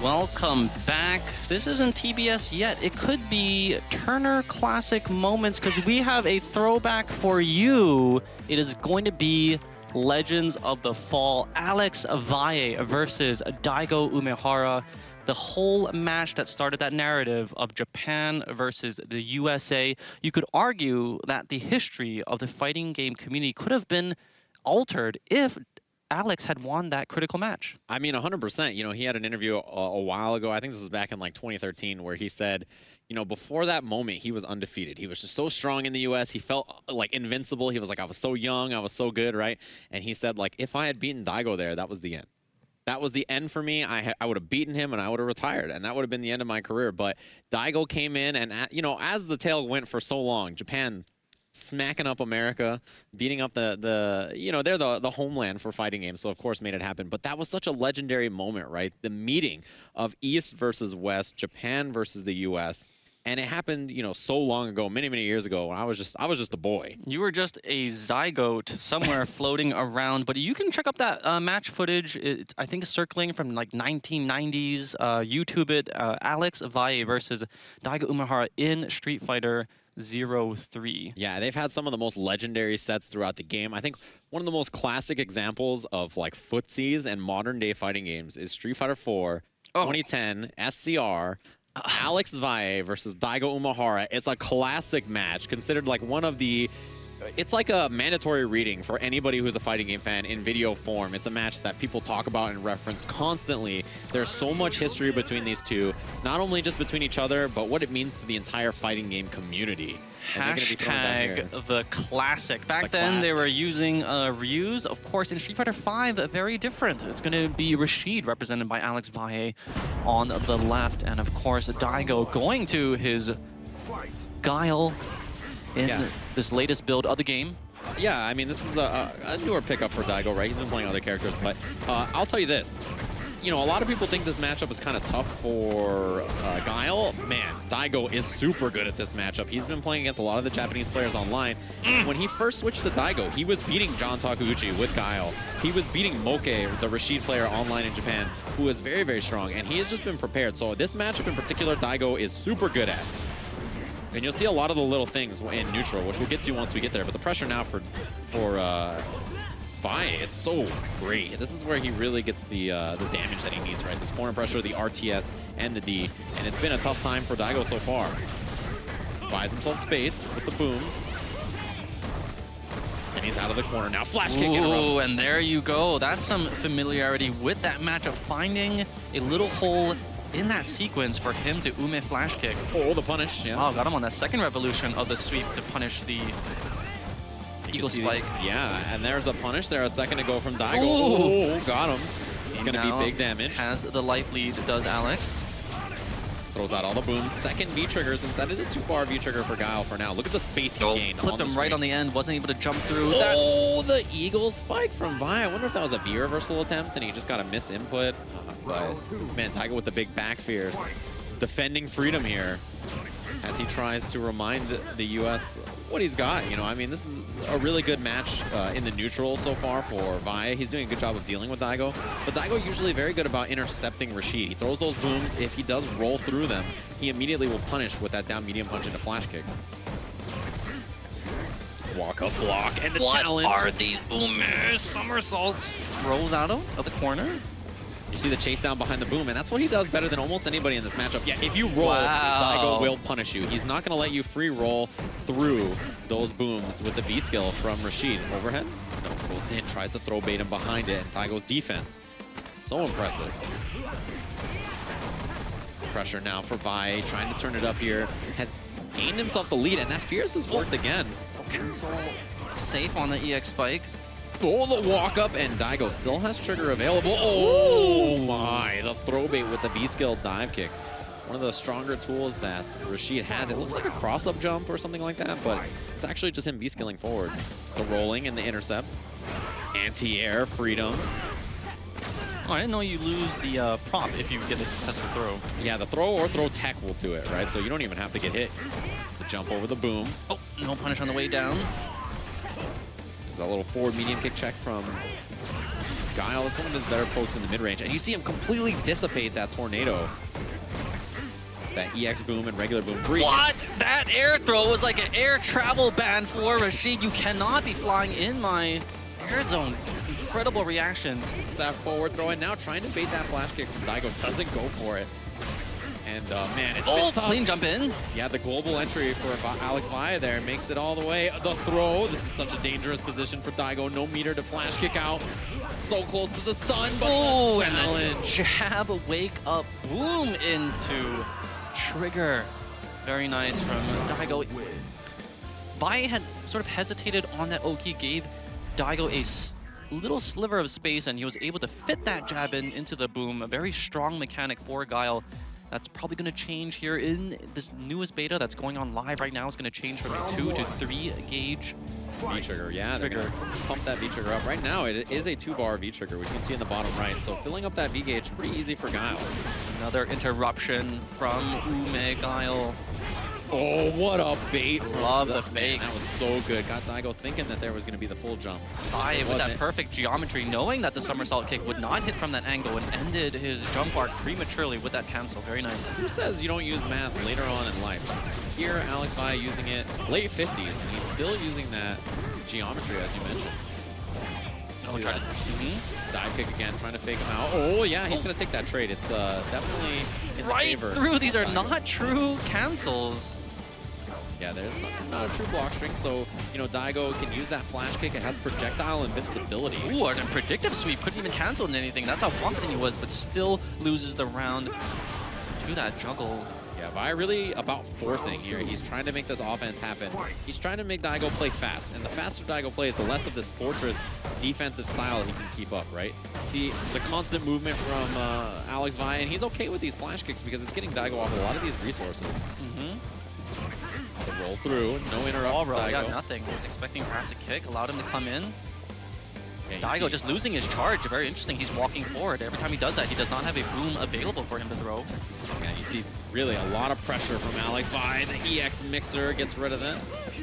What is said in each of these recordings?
Welcome back. This isn't TBS yet. It could be Turner Classic Moments because we have a throwback for you. It is going to be Legends of the Fall. Alex Valle versus Daigo Umehara. The whole match that started that narrative of Japan versus the USA. You could argue that the history of the fighting game community could have been altered if Alex had won that critical match. I mean, 100%. You know, he had an interview a while ago. I think this was back in like 2013 where he said, you know, before that moment, he was undefeated. He was just so strong in the U.S. He felt like invincible. He was like, I was so young. I was so good, right? And he said, like, if I had beaten Daigo there, that was the end. That was the end for me. I would have beaten him and I would have retired, and that would have been the end of my career. But Daigo came in, and, you know, as the tale went for so long, Japan smacking up America, beating up you know, they're the homeland for fighting games, so of course made it happen. But that was such a legendary moment, right? The meeting of East versus West, Japan versus the US. And it happened, you know, so long ago, many, many years ago, when I was just a boy. You were just a zygote somewhere floating around, but you can check up that match footage. I think it's circling from like 1990s. YouTube it. Alex Valle versus Daigo Umehara in Street Fighter 03. Yeah, they've had some of the most legendary sets throughout the game. I think one of the most classic examples of like footsies and modern day fighting games is Street Fighter 4, 2010, SCR, Alex Valle versus Daigo Umehara. It's a classic match, considered like one of the... It's like a mandatory reading for anybody who's a fighting game fan in video form. It's a match that people talk about and reference constantly. There's so much history between these two, not only just between each other, but what it means to the entire fighting game community. Hashtag the classic. Back then, they were using Ryus. Of course, in Street Fighter V, very different. It's going to be Rashid, represented by Alex Valle on the left. And of course, Daigo going to his Guile in this latest build of the game. Yeah, I mean, this is a newer pickup for Daigo, right? He's been playing other characters, but I'll tell you this. You know, a lot of people think this matchup is kind of tough for Guile. Man, Daigo is super good at this matchup. He's been playing against a lot of the Japanese players online. When he first switched to Daigo, he was beating John Takeuchi with Guile. He was beating Moke, the Rashid player online in Japan, who is very, very strong, and he has just been prepared. So this matchup in particular, Daigo is super good at. And you'll see a lot of the little things in neutral, which we'll get to once we get there. But the pressure now for Valle is so great. This is where he really gets the damage that he needs, right? This corner pressure, the RTS, and the D. And it's been a tough time for Daigo so far. Buys himself space with the booms. And he's out of the corner now. Flash kick interrupt. Ooh, and there you go. That's some familiarity with that matchup. Finding a little hole in that sequence for him to Ume flash kick. Oh, the punish. Yeah. Oh, got him on that second revolution of the sweep to punish the Eagle Spike. Yeah, and there's the punish there a second ago from Daigo. Ooh. Oh, got him. This is going to be big damage. Has the life lead, does Alex. Throws out all the booms. Second V-triggers. Instead of the 2-bar V-trigger for Guile for now. Look at the space he gained. Clipped him right on the end. Wasn't able to jump through. Oh, the Eagle Spike from Vi. I wonder if that was a V-reversal attempt and he just got a misinput. But, man, Daigo with the big back fierce. Defending freedom here as he tries to remind the U.S. what he's got. You know, I mean, this is a really good match in the neutral so far for Vi. He's doing a good job of dealing with Daigo. But Daigo usually very good about intercepting Rashid. He throws those booms. If he does roll through them, he immediately will punish with that down medium punch into flash kick. Walk up block and the challenge. What are these somersaults? Rolls out of the corner. You see the chase down behind the boom, and that's what he does better than almost anybody in this matchup. Yeah, if you roll, Daigo will punish you. He's not going to let you free roll through those booms with the V skill from Rashid. Overhead? No, goes in, tries to throw bait him behind it, and Daigo's defense. So impressive. Pressure now for Vi, trying to turn it up here. Has gained himself the lead, and that fierce has worked again. Cancel. Safe on the EX spike. Oh, the walk up, and Daigo still has trigger available. Oh my, the throw bait with the V-skill dive kick. One of the stronger tools that Rashid has. It looks like a cross-up jump or something like that, but it's actually just him V-skilling forward. The rolling and the intercept. Anti-air, freedom. Oh, I didn't know you lose the prop if you get a successful throw. Yeah, the throw or throw tech will do it, right? So you don't even have to get hit. The jump over the boom. Oh, no punish on the way down. There's a little forward medium kick check from Guile. It's one of his better pokes in the mid-range. And you see him completely dissipate that tornado. That EX boom and regular boom. What? That air throw was like an air travel ban for Rashid. You cannot be flying in my air zone. Incredible reactions. That forward throw, and now trying to bait that flash kick. Daigo doesn't go for it. And man, it's been tough. Clean jump in. Yeah, the global entry for Alex Valle there makes it all the way. The throw. This is such a dangerous position for Daigo. No meter to flash kick out. So close to the stun, but and then jab, wake up, boom into trigger. Very nice from Daigo. Valle had sort of hesitated on that Oki, gave Daigo a little sliver of space, and he was able to fit that jab into the boom. A very strong mechanic for Guile. That's probably going to change here in this newest beta that's going on live right now. It's going to change from a 2 to 3 gauge V-trigger. Yeah, they're going to pump that V-trigger up. Right now, it is a 2-bar V-trigger, which you can see in the bottom right. So filling up that V-gauge, pretty easy for Guile. Another interruption from Ume Guile. Oh, what a bait. Love the fake. Man, that was so good. Got Daigo thinking that there was going to be the full jump. Valle with that perfect geometry, knowing that the somersault kick would not hit from that angle, and ended his jump arc prematurely with that cancel. Very nice. Who says you don't use math later on in life? Here, Alex Valle using it late 50s, and he's still using that geometry, as you mentioned. Oh, try to dive kick again, trying to fake him out. Oh, yeah, he's going to take that trade. It's definitely in favor. Right through. These are not true cancels. Yeah, there's not a true block string, so, you know, Daigo can use that flash kick. It has projectile invincibility. Ooh, and a predictive sweep. Couldn't even cancel anything. That's how confident he was, but still loses the round to that juggle. Yeah, Valle really about forcing here. He's trying to make this offense happen. He's trying to make Daigo play fast, and the faster Daigo plays, the less of this fortress defensive style he can keep up, right? See the constant movement from Alex Valle, and he's okay with these flash kicks because it's getting Daigo off a lot of these resources. The roll through, no interrupt. All right, got nothing. He was expecting perhaps a kick, allowed him to come in. Yeah, Daigo just losing his charge. Very interesting. He's walking forward. Every time he does that, he does not have a boom available for him to throw. Yeah, you see really a lot of pressure from Alex Valle. The EX mixer gets rid of it.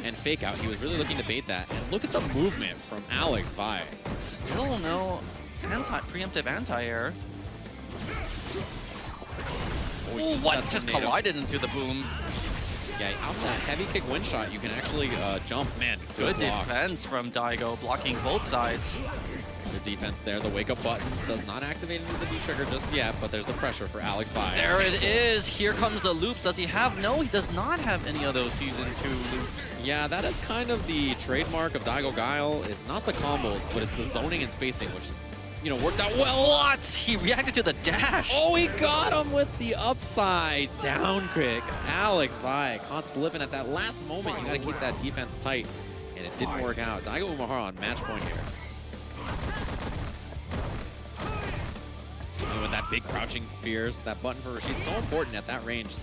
And fake out. He was really looking to bait that. And look at the movement from Alex Valle. Still no preemptive anti-air. Oh, what? Just collided into the boom. Yeah, off that heavy kick wind shot, you can actually jump. Man, good defense from Daigo, blocking both sides. The defense there, the wake-up buttons does not activate into the V-trigger just yet, but there's the pressure for Alex Valle. There it is. Here comes the loops. Does he have? No, he does not have any of those Season 2 loops. Yeah, that is kind of the trademark of Daigo Guile. It's not the combos, but it's the zoning and spacing, which is, you know, worked out well. What? He reacted to the dash. Oh, he got him with the upside down kick. Alex Valle caught slipping at that last moment. You got to keep that defense tight, and it didn't work out. Daigo Umehara on match point here. With that big crouching fierce, that button for Rashid, so important at that range.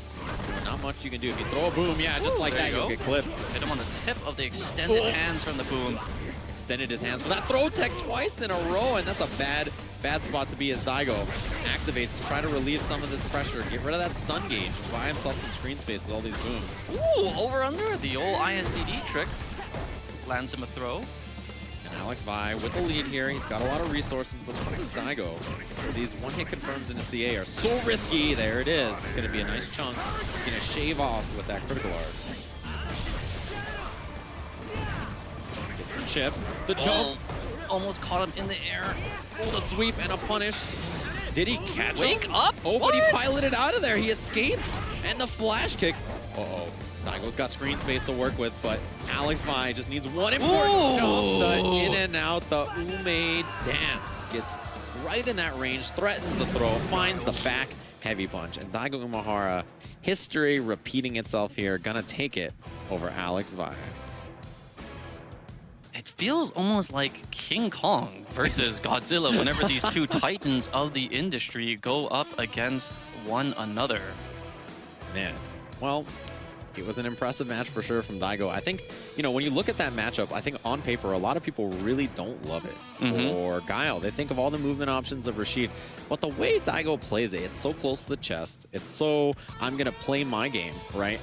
Not much you can do. If you throw a boom, yeah, just like that, you'll get clipped. Hit him on the tip of the extended hands from the boom. Extended his hands for that throw tech twice in a row, and that's a bad spot to be as Daigo activates to try to relieve some of this pressure. Get rid of that stun gauge. Buy himself some screen space with all these booms. Ooh, over under the old ISDD trick. Lands him a throw. And Alex Valle with the lead here. He's got a lot of resources, but so does Daigo. These one-hit confirms into CA are so risky. There it is. It's going to be a nice chunk. He's going to shave off with that critical art. Get some chip. The jump. Almost caught him in the air. Oh, the sweep and a punish. Did he catch him? Wake up! Oh, but he piloted out of there. He escaped. And the flash kick. Uh-oh. Daigo's got screen space to work with, but Alex Valle just needs one important jump. The in and out, the Ume dance. Gets right in that range, threatens the throw, finds the back heavy punch. And Daigo Umehara, history repeating itself here, gonna take it over Alex Valle. It feels almost like King Kong versus Godzilla whenever these two titans of the industry go up against one another. Man, well, it was an impressive match for sure from Daigo. I think, you know, when you look at that matchup, I think on paper, a lot of people really don't love it for Guile. They think of all the movement options of Rashid, but the way Daigo plays it, it's so close to the chest. It's so, I'm going to play my game, right?